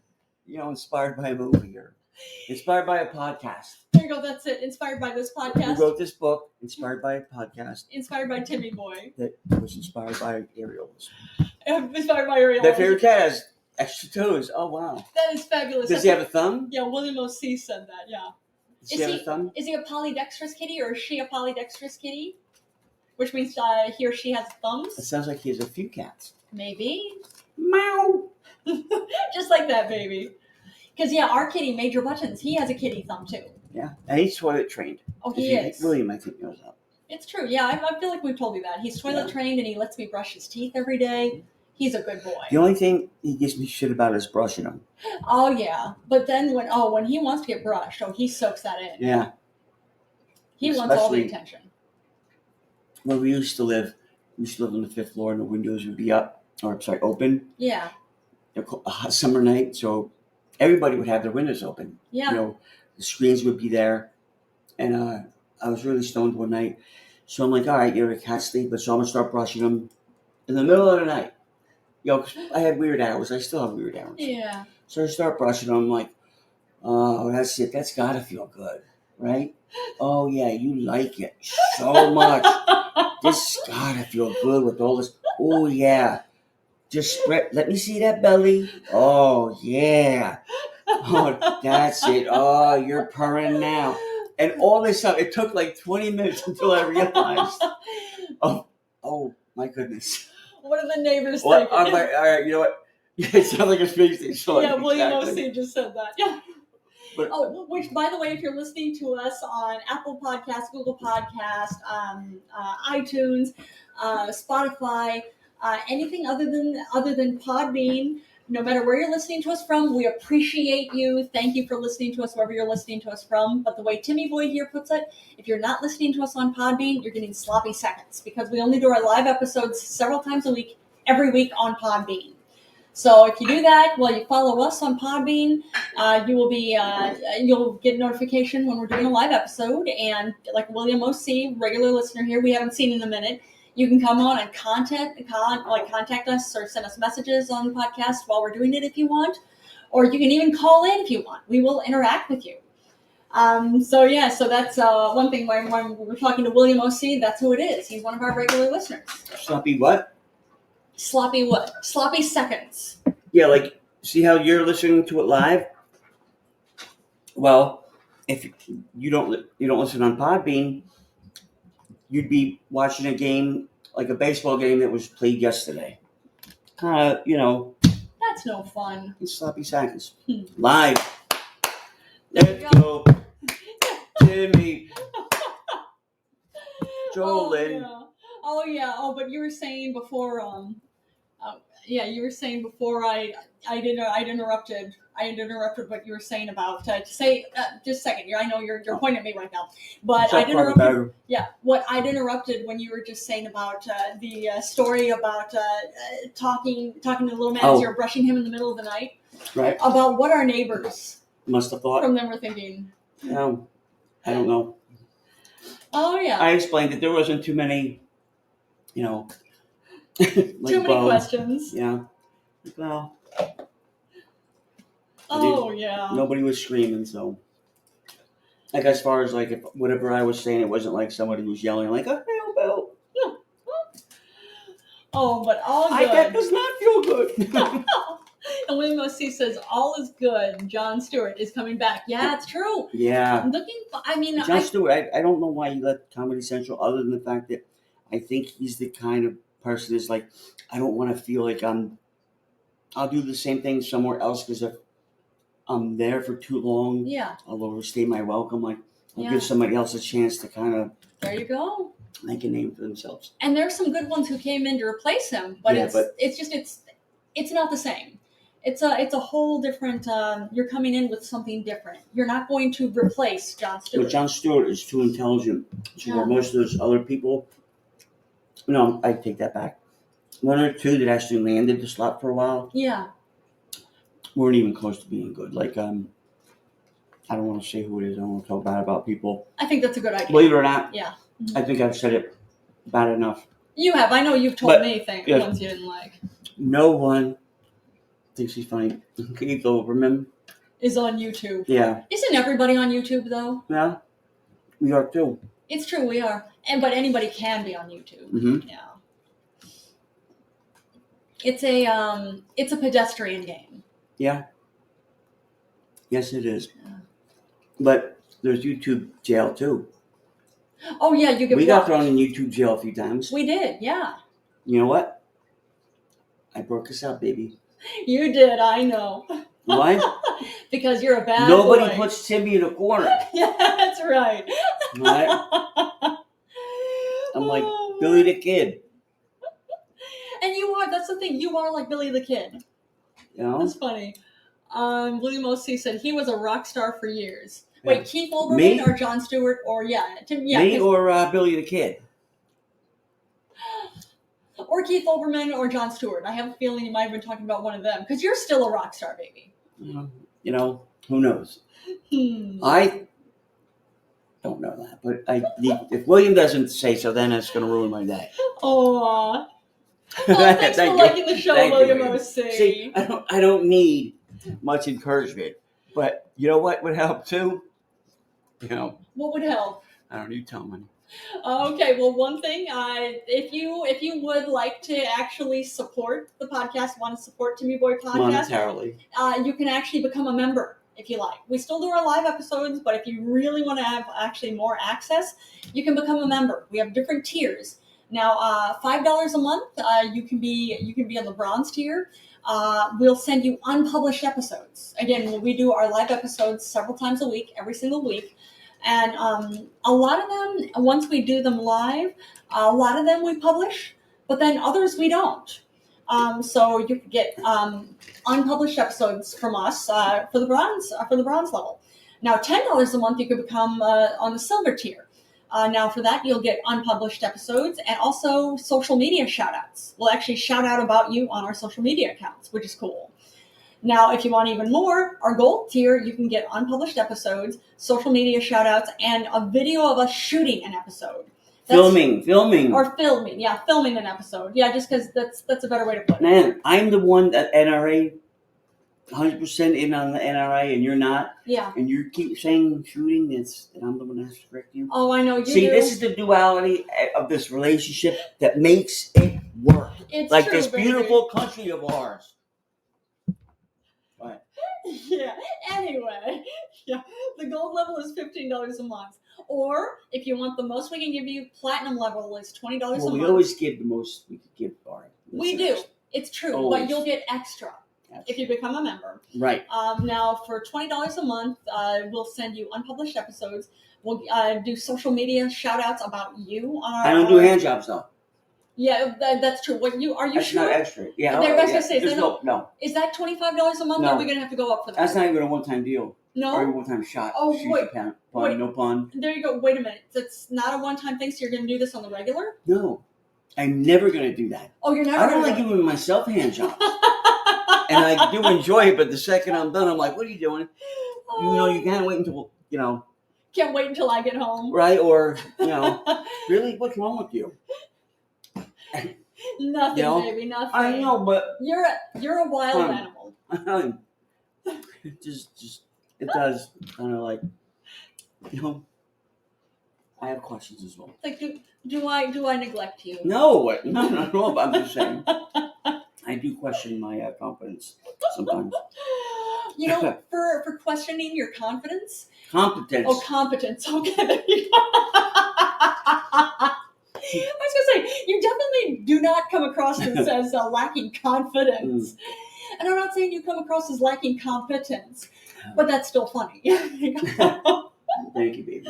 inspired by a movie or inspired by a podcast. there you go. That's it. Inspired by this podcast. We wrote this book inspired by a podcast Inspired by Timmyboy. that was inspired by areolas. Inspired by Ariel. That favorite cat has extra toes. Oh, wow. That is fabulous. Does he have a thumb? Yeah, William O.C. said that, yeah. Does he have a thumb? Is he a polydextrous kitty or is she a polydextrous kitty? Which means he or she has thumbs? It sounds like he has a few cats. Maybe. Meow. Just like that, baby. Because, our kitty, Major Buttons, he has a kitty thumb, too. Yeah, and he's toilet trained. Oh, he is. William, I think, knows that. It's true. Yeah, I feel like we've told you that. He's toilet trained and he lets me brush his teeth every day. He's a good boy. The only thing he gives me shit about is brushing him. Oh, yeah. But then when he wants to get brushed, he soaks that in. Yeah. He wants all the Especially- attention. Where we used to live on the 5th floor and the windows would be open. Yeah. A hot summer night, so everybody would have their windows open. Yeah. The screens would be there. And I was really stoned one night. So I'm like, all right, the cat's sleeping, so I'm going to start brushing them in the middle of the night. 'Cause I had weird hours. I still have weird hours. Yeah. So I start brushing them. I'm like, oh, that's it. That's got to feel good, right? Oh, yeah, you like it so much. This got to feel good with all this. Oh, yeah. Just spread. Let me see that belly. Oh, yeah. Oh, that's it. Oh, you're purring now. And all this stuff, it took like 20 minutes until I realized, oh my goodness. What are the neighbors Well, thinking? I'm like, all right, you know what? It sounds like a space station. Yeah, William Exactly. O.C. just said that. Yeah. But- Which, by the way, if you're listening to us on Apple Podcasts, Google Podcasts, iTunes, Spotify, anything other than Podbean, no matter where you're listening to us from, we appreciate you. Thank you for listening to us wherever you're listening to us from. But the way Timmyboy here puts it, if you're not listening to us on Podbean, you're getting sloppy seconds because we only do our live episodes several times a week, every week on Podbean. So if you do that, you follow us on Podbean, you'll get notification when we're doing a live episode. And like William O.C., regular listener here, we haven't seen in a minute. You can come on and contact us or send us messages on the podcast while we're doing it if you want, or you can even call in if you want. We will interact with you. So that's one thing. When we're talking to William O.C., that's who it is. He's one of our regular listeners. Sloppy what? Sloppy what? Sloppy seconds. Yeah, like, see how you're listening to it live? Well, if you don't listen on Podbean, you'd be watching a game, like a baseball game that was played yesterday. That's That's no fun. It's sloppy seconds. Hmm. Live. There you Let's go. Timmy. Oh Jolene. yeah. Oh yeah. Oh, but you were saying before. Yeah, you were saying before I interrupted. I interrupted what you were saying about just a second. I know you're pointing at me right now, but I interrupted. Yeah, what I'd interrupted when you were just saying about the story about talking to the little man as you're brushing him in the middle of the night. Right. About what our neighbors must have thought from them were thinking. No, I don't know. Oh yeah. I explained that there wasn't too many, like too many questions. Yeah. Well. Oh yeah. Nobody was screaming, so. Like as far as like if whatever I was saying, it wasn't like somebody was yelling like, "Oh, help!" Oh, but all good. That does not feel good. And William O.C. says, all is good. Jon Stewart is coming back. Yeah, it's true. Yeah. Jon Stewart, I don't know why he left Comedy Central other than the fact that I think he's the kind of person that's like, I don't want to feel like I'll do the same thing somewhere else because if I'm there for too long, I'll overstay my welcome. Like, I'll give somebody else a chance to kind of. There you go. Make a name for themselves. And there's some good ones who came in to replace him, but it's not the same. It's a whole different. You're coming in with something different. You're not going to replace Jon Stewart. But Jon Stewart is too intelligent. So where most of those other people, no, I take that back. One or two that actually landed the slot for a while. Yeah. Weren't even close to being good. Like I don't want to say who it is. I don't want to talk bad about people. I think that's a good idea. Believe it or not. Yeah. I think I've said it bad enough. You have. I know you've told me things ones you didn't like. No one thinks he's funny. Keith Olbermann is on YouTube. Yeah. Isn't everybody on YouTube though? Yeah. We are too. It's true, we are. But anybody can be on YouTube. Mm-hmm. Yeah. It's a pedestrian game. Yeah. Yes, it is. Yeah. But there's YouTube jail too. Oh yeah, you get. We got thrown in YouTube jail a few times. We did, yeah. You know what? I broke us out, baby. You did, I know. Why? Because you're a bad Nobody boy. puts Timmy in a corner. Yeah, that's right. Right? I'm like Billy the Kid. And you are. That's the thing. You are like Billy the Kid. You know? That's funny. William O.C. said he was a rock star for years. Yeah. Wait, Keith Olbermann Me? or Jon Stewart or me or Billy the Kid? Or Keith Olbermann or Jon Stewart. I have a feeling you might have been talking about one of them because you're still a rock star, baby. You know, who knows? I don't know that, but if William doesn't say so, then it's going to ruin my day. Oh, thanks for liking the show, William O.C. See, I don't need much encouragement, but you know what would help too? What would help? I don't know. You tell me. Okay, well, one thing, if you would like to actually support the podcast, want to support Timmyboy Podcast, monetarily, you can actually become a member if you like. We still do our live episodes, but if you really want to have actually more access, you can become a member. We have different tiers. Now, $5 a month, you can be on the bronze tier. We'll send you unpublished episodes. Again, we do our live episodes several times a week, every single week. And a lot of them, once we do them live, a lot of them we publish, but then others we don't. So you can get unpublished episodes from us for the bronze level. Now, $10 a month you can become on the silver tier. Now, for that, you'll get unpublished episodes and also social media shout-outs. We'll actually shout out about you on our social media accounts, which is cool. Now, if you want even more, our gold tier, you can get unpublished episodes, social media shout-outs, and a video of us shooting an episode. Filming. Yeah, filming an episode. Yeah, just because that's a better way to put it. Man, I'm the one that NRA, 100% in on the NRA, and you're not. Yeah. And you keep saying shooting, and I'm the one that has to correct you. Oh, I know you See, this is the duality of this relationship that makes it work. It's like true, this beautiful country of ours. Right. Yeah. Anyway, yeah, the gold level is $15 a month. Or if you want the most we can give you, platinum level is $20 a month. We always give the most we could give our listeners. We do. It's true, always. but you'll get extra. if you become a member. Right. Now, for $20 a month, we'll send you unpublished episodes. We'll do social media shout-outs about you on our. I don't do hand jobs though. Yeah, that's true. What you are you That's sure? not extra. Yeah. I was yeah. gonna say, There's no. Is that $25 a month? No. Or are we gonna have to go up for that? That's not even a one-time deal. No. Or a one-time shot. Oh, Excuse wait. the pun. Wait. No pun. There you go. Wait a minute. That's not a one-time thing. So you're gonna do this on the regular? No, I'm never gonna do that. Oh, you're never. I don't like giving myself hand jobs, and I do enjoy it. But the second I'm done, I'm like, "What are you doing?" You can't wait until Can't wait until I get home. right? Or really, what's wrong with you? Nothing, baby. Nothing. I know, but You're a wild animal. just it does kind of like I have questions as well. Like, do I neglect you? No. I'm just saying. I do question my confidence sometimes. For questioning your confidence. Competence. Oh, competence. Okay. There you go. I was gonna say, you definitely do not come across as lacking confidence. And I'm not saying you come across as lacking competence, but that's still funny. Thank you, baby.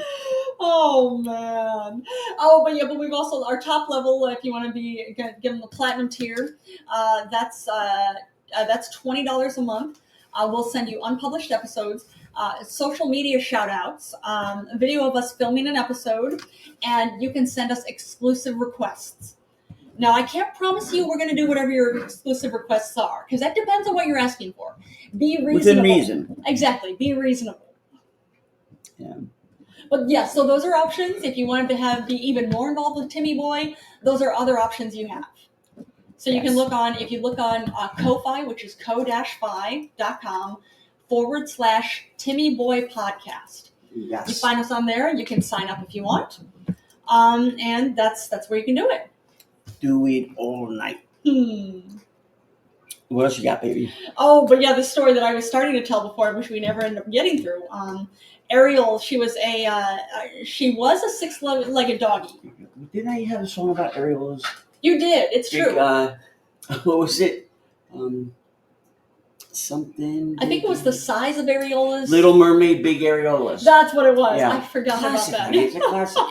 Oh man. Oh, but we've also our top level. If you want to give them the platinum tier, that's $20 a month. We'll send you unpublished episodes, social media shout outs, a video of us filming an episode, and you can send us exclusive requests. Now, I can't promise you we're going to do whatever your exclusive requests are, because that depends on what you're asking for. Be reasonable. Within reason. Exactly. Be reasonable. Yeah. But yeah, so those are options. If you wanted to be even more involved with Timmyboy, those are other options you have. So you can look on Ko-Fi, which is ko-fi.com /Timmyboy podcast. Yes. You find us on there. You can sign up if you want. And that's where you can do it. Do it all night. What else you got, baby? Oh, but yeah, the story that I was starting to tell before, which we never ended up getting through. Ariel, she was a six-legged doggy. Didn't I have a song about Ariel's? You did. It's true. What was it? Something. I think it was the size of areolas. Little Mermaid, big areolas. That's what it was. Yeah. I forgot classic, about that. It's a classic.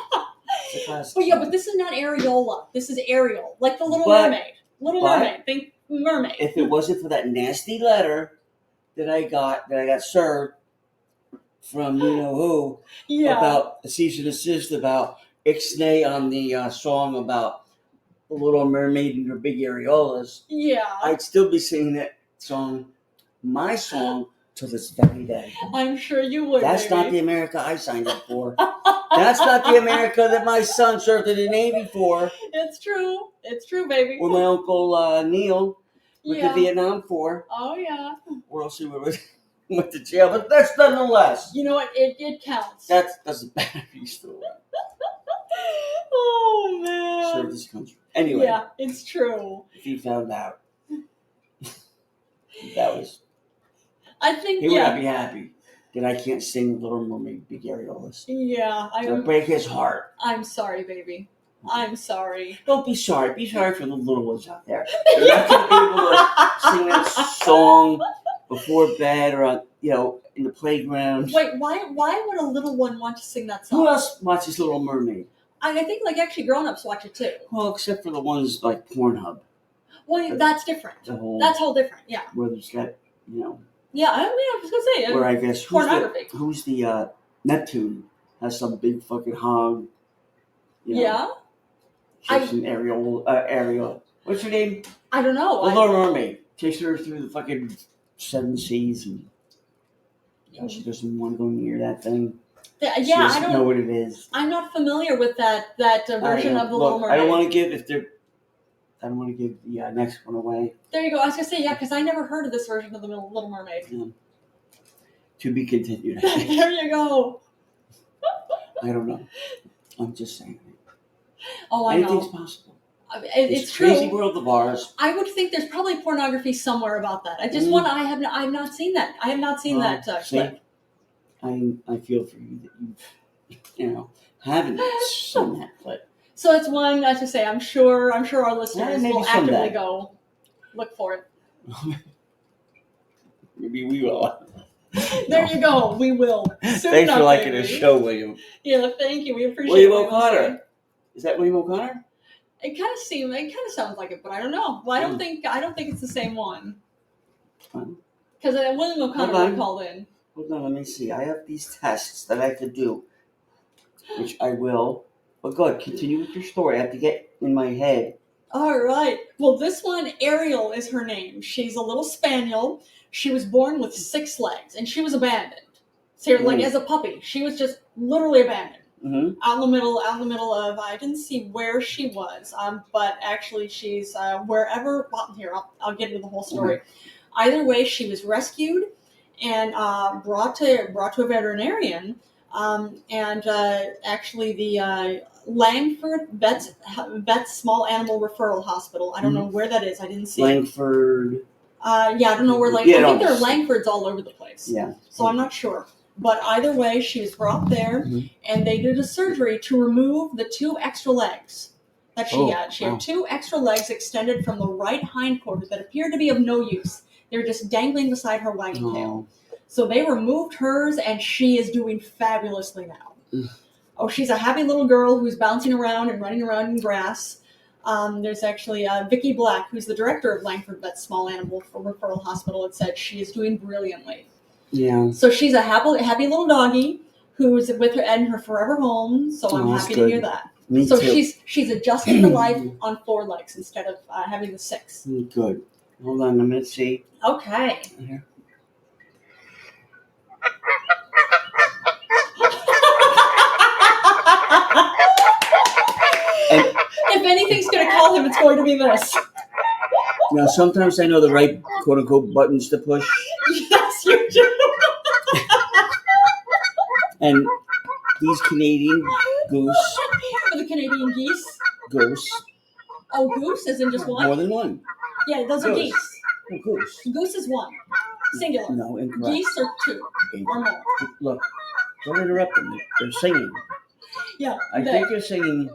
It's a classic. But yeah, but this is not areola. This is Ariel, like the Little Mermaid. Mermaid. Think mermaid. If it wasn't for that nasty letter that I got served from who about a cease and desist about Ixnay on the song about the Little Mermaid and her big areolas, I'd still be singing that song, my song, to this very day. I'm sure you would. That's not the America I signed up for. That's not the America that my son served in the Navy for. It's true. It's true, baby. Or my uncle Neil went to Vietnam for. Oh, yeah. Or else he went to jail. But that's nonetheless. You know what? It counts. That doesn't matter. He's still alive. Oh, man. Served this country. Anyway. Yeah, it's true. If he found out, that was. I think, he would not be happy that I can't sing Little Mermaid, Big Areolas. Yeah. It'll break his heart. I'm sorry, baby. I'm sorry. Don't be sorry. Be sorry for the little ones out there. They're not going to be able to sing that song before bed or in the playground. Wait, why would a little one want to sing that song? Who else watches Little Mermaid? I think actually grown-ups watch it too. Well, except for the ones like Pornhub. Well, that's different. That's whole different. Yeah. Where there's got Yeah, I was gonna say. Where I guess pornography. who's the Neptune has some big fucking hog. Yeah. Chasing Ariel. What's her name? I don't know. The Little Mermaid. Chasing her through the fucking 7 seas, and she doesn't want to go near that thing. I don't know what it is. I'm not familiar with that version of the Little Mermaid. I don't want to give the next one away. There you go. I was gonna say because I never heard of this version of the Little Mermaid. Yeah. To be continued. There you go. I don't know. I'm just saying. Oh, I know. Anything's possible. It's true. Crazy world of ours. I would think there's probably pornography somewhere about that. I just want. I've not seen that. I have not seen that clip. I feel for you that you haven't seen that clip. So it's one. As I say, I'm sure our listeners will actively go look for it. Maybe we will. There you go. We will. Soon Thanks for enough, liking baby. the show, William. Yeah, thank you. We appreciate William it. O'Connor. Is that William O'Connor? It kind of sounds like it, but I don't know. Well, I don't think it's the same one. Because William O'Connor would have called in. Hold on, let me see. I have these tests that I have to do, which I will. But go ahead, continue with your story. I have to get in my head. All right. Well, this one, Ariel is her name. She's a little spaniel. She was born with 6 legs, and she was abandoned. So, like, as a puppy, she was just literally abandoned. Mm-hmm. Out in the middle of, I didn't see where she was, but actually she's wherever. Well, here, I'll get into the whole story. Mm-hmm. Either way, she was rescued and brought to a veterinarian, and actually the Langford Vets Small Animal Referral Hospital. I don't know where that is. I didn't see Langford. I don't know where Langford. Yeah, I think there are Langfords all over the place. Yeah. So I'm not sure. But either way, she was brought there, and they did a surgery to remove the 2 extra legs that she had. She had 2 extra legs extended from the right hindquarters that appeared to be of no use. They were just dangling beside her wagging tail. So they removed hers, and she is doing fabulously now. Oh, she's a happy little girl who's bouncing around and running around in grass. There's actually Vicki Black, who's the director of Langford Vets Small Animal Referral Hospital, and said she is doing brilliantly. Yeah. So she's a happy little doggy who's with her in her forever home. So I'm happy to hear that. Me too. She's adjusted to life on 4 legs instead of having the 6. Good. Hold on a minute. See. Okay. Here. If anything's going to call him, it's going to be this. Now, sometimes I know the right quote-unquote buttons to push. Yes, you do. And these Canadian goose. The Canadian geese? Goose. Oh, goose isn't just one? More than one. Yeah, those are geese. Oh, goose. Goose is 1. Singular. No, incorrect. Geese are 2 or more. Look, don't interrupt them. They're singing. Yeah. I think they're singing.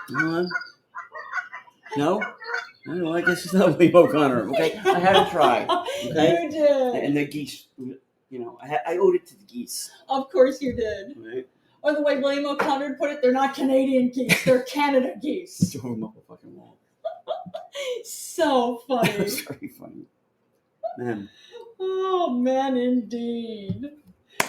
Come on. No? I don't know. I guess it's not William O'Connor. Okay, I had to try. Okay? You did. And the geese, I owed it to the geese. Of course you did. Right. Or the way William O'Connor put it, they're not Canadian geese. They're Canada geese. Throw them up a fucking wall. So funny. That's very funny. Man. Oh, man, indeed.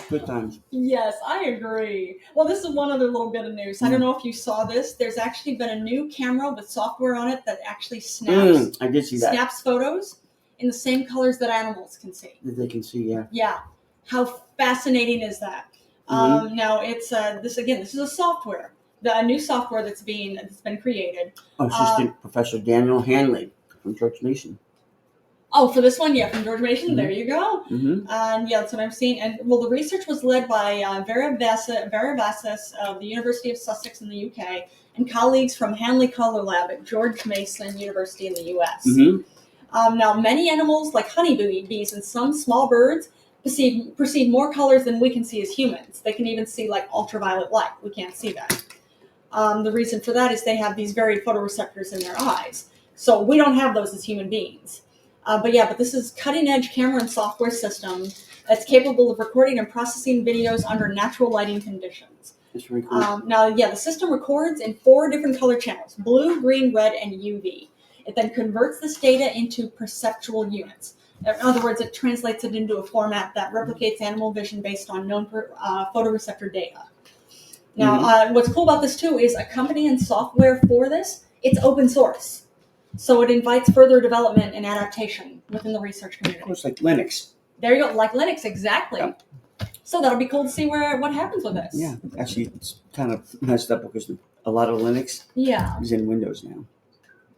Good times. Yes, I agree. Well, this is one other little bit of news. I don't know if you saw this. There's actually been a new camera with software on it that actually snaps. I did see that. Snaps photos in the same colors that animals can see. That they can see, yeah. Yeah. How fascinating is that? Now it's this is a software. The new software that's been created. Assistant Professor Daniel Hanley from George Mason. Oh, for this one, yeah, from George Mason. There you go. Mm-hmm. Yeah, that's what I'm seeing. And well, the research was led by Vera Vassis of the University of Sussex in the UK and colleagues from Hanley Color Lab at George Mason University in the US. Mm-hmm. Now, many animals like honeybees and some small birds perceive more colors than we can see as humans. They can even see like ultraviolet light. We can't see that. The reason for that is they have these varied photoreceptors in their eyes. So we don't have those as human beings. But this is cutting-edge camera and software system that's capable of recording and processing videos under natural lighting conditions. That's really cool. The system records in 4 different color channels: blue, green, red, and UV. It then converts this data into perceptual units. In other words, it translates it into a format that replicates animal vision based on known photoreceptor data. Now, what's cool about this, too, is accompanying software for this, it's open source. So it invites further development and adaptation within the research community. Of course, like Linux. There you go, like Linux, exactly. Yeah. So that'll be cool to see what happens with this. Yeah, actually, it's kind of messed up because a lot of Linux is in Windows now. No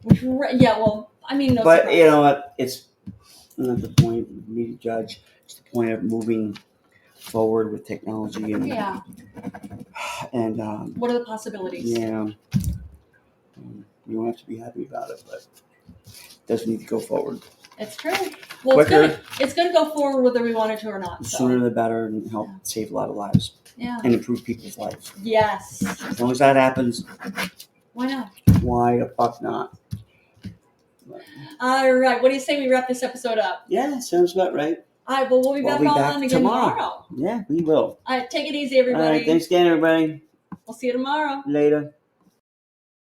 but surprise. You know what? It's not the point of me to judge. It's the point of moving forward with technology and what are the possibilities? Yeah. You don't have to be happy about it, but it does need to go forward. It's true. Well, it's going to go forward whether we want it to or not. The sooner the better, and help save a lot of lives. Yeah. And improve people's lives. Yes. As long as that happens. Why not? Why the fuck not? All right. What do you say we wrap this episode up? Yeah, sounds about right. All right. Well, we'll be back on again tomorrow. Yeah, we will. All right. Take it easy, everybody. All right. Thanks again, everybody. We'll see you tomorrow. Later.